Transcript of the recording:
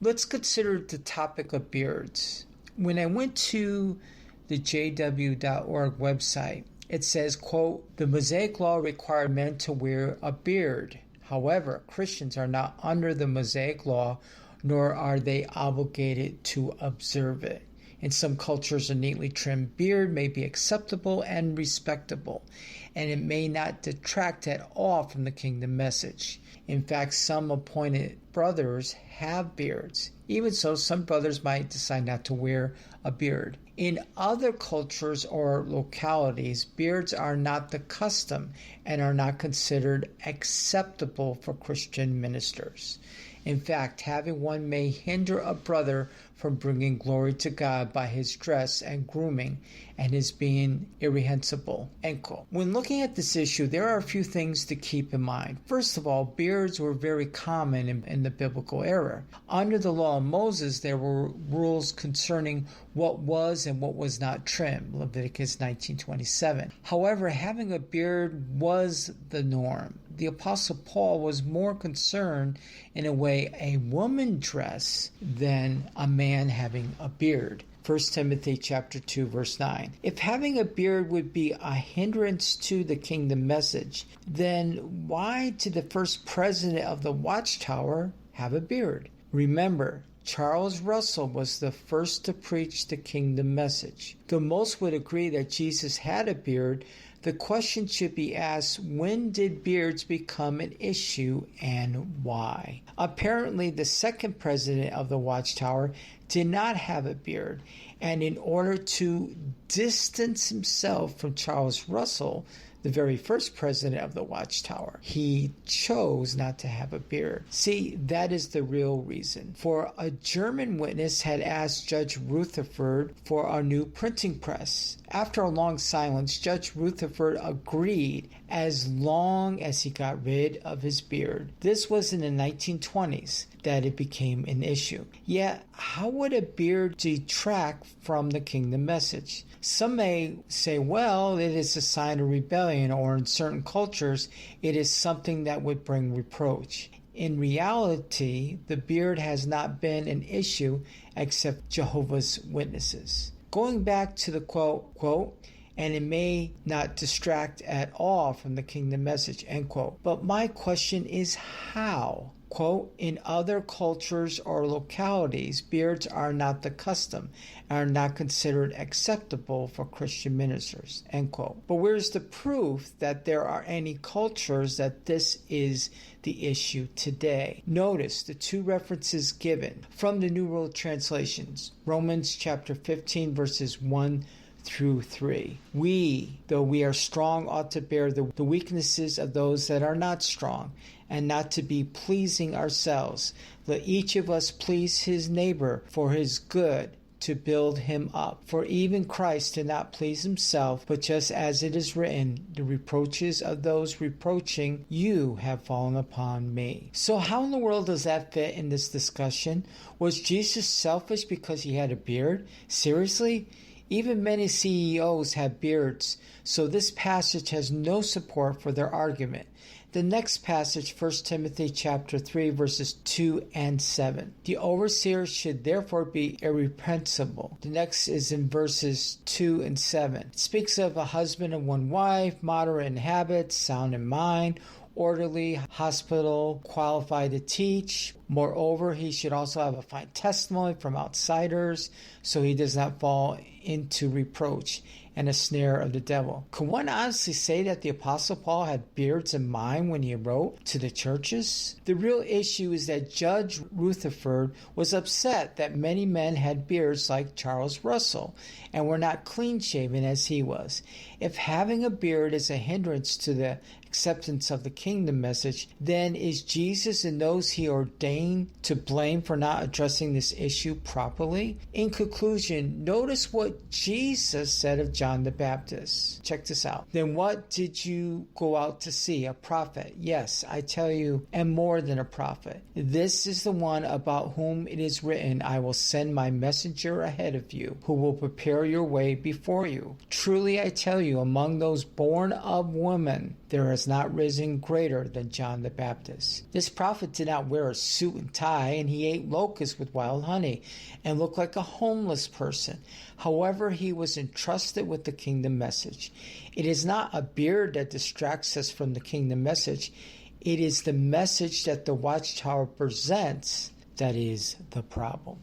Let's consider the topic of beards. When I went to the jw.org website, it says, quote, "The Mosaic law required men to wear a beard. However, Christians are not under the Mosaic law, nor are they obligated to observe it. In some cultures, a neatly trimmed beard may be acceptable and respectable, and it may not detract at all from the kingdom message. In fact, some appointed brothers have beards. Even so, some brothers might decide not to wear a beard. In other cultures or localities, beards are not the custom and are not considered acceptable for Christian ministers. In fact, having one may hinder a brother from bringing glory to God by his dress and grooming and his being irreprehensible." End quote. When looking at this issue, there are a few things to keep in mind. First of all, beards were very common in the biblical era. Under the law of Moses, there were rules concerning what was and what was not trimmed, Leviticus 19:27. However, having a beard was the norm. The Apostle Paul was more concerned in a way a woman dress than a man having a beard. 1 Timothy chapter 2 verse 9. If having a beard would be a hindrance to the kingdom message, then why did the first president of the Watchtower have a beard? Remember, Charles Russell was the first to preach the kingdom message. Though most would agree that Jesus had a beard, the question should be asked, when did beards become an issue and why? Apparently, the second president of the Watchtower did not have a beard, and in order to distance himself from Charles Russell, the very first president of the Watchtower, he chose not to have a beard. See, that is the real reason. For a German witness had asked Judge Rutherford for a new printing press. After a long silence, Judge Rutherford agreed as long as he got rid of his beard. This was in the 1920s that it became an issue. Yet, how would a beard detract from the kingdom message? Some may say, well, it is a sign of rebellion, or in certain cultures, it is something that would bring reproach. In reality, the beard has not been an issue except Jehovah's Witnesses. Going back to the quote, "and it may not distract at all from the kingdom message," end quote. But my question is how? Quote, "In other cultures or localities, beards are not the custom and are not considered acceptable for Christian ministers," end quote. But where's the proof that there are any cultures that this is the issue today? Notice the two references given from the New World Translations, Romans chapter 15 verses 1 through 3. "We, though we are strong, ought to bear the weaknesses of those that are not strong, and not to be pleasing ourselves. Let each of us please his neighbor for his good, to build him up. For even Christ did not please himself, but just as it is written, the reproaches of those reproaching you have fallen upon me." So how in the world does that fit in this discussion? Was Jesus selfish because he had a beard? Seriously? Even many CEOs have beards, so this passage has no support for their argument. The next passage, 1 Timothy chapter 3, verses 2 and 7. "The overseer should therefore be irrepressible." The next is in verses 2 and 7. It speaks of a husband and one wife, moderate in habits, sound in mind, orderly, hospitable, qualified to teach. Moreover, he should also have a fine testimony from outsiders, so he does not fall into reproach and a snare of the devil. Could one honestly say that the Apostle Paul had beards in mind when he wrote to the churches? The real issue is that Judge Rutherford was upset that many men had beards like Charles Russell and were not clean-shaven as he was. If having a beard is a hindrance to the acceptance of the kingdom message, then is Jesus and those he ordained to blame for not addressing this issue properly? In conclusion, notice what Jesus said of John the Baptist. Check this out. "Then what did you go out to see? A prophet? Yes, I tell you, and more than a prophet. This is the one about whom it is written, I will send my messenger ahead of you, who will prepare your way before you. Truly I tell you, among those born of woman, there has not risen greater than John the Baptist. This prophet did not wear a suit and tie, and he ate locusts with wild honey, and looked like a homeless person. However, he was entrusted with the kingdom message. It is not a beard that distracts us from the kingdom message. It is the message that the Watchtower presents that is the problem.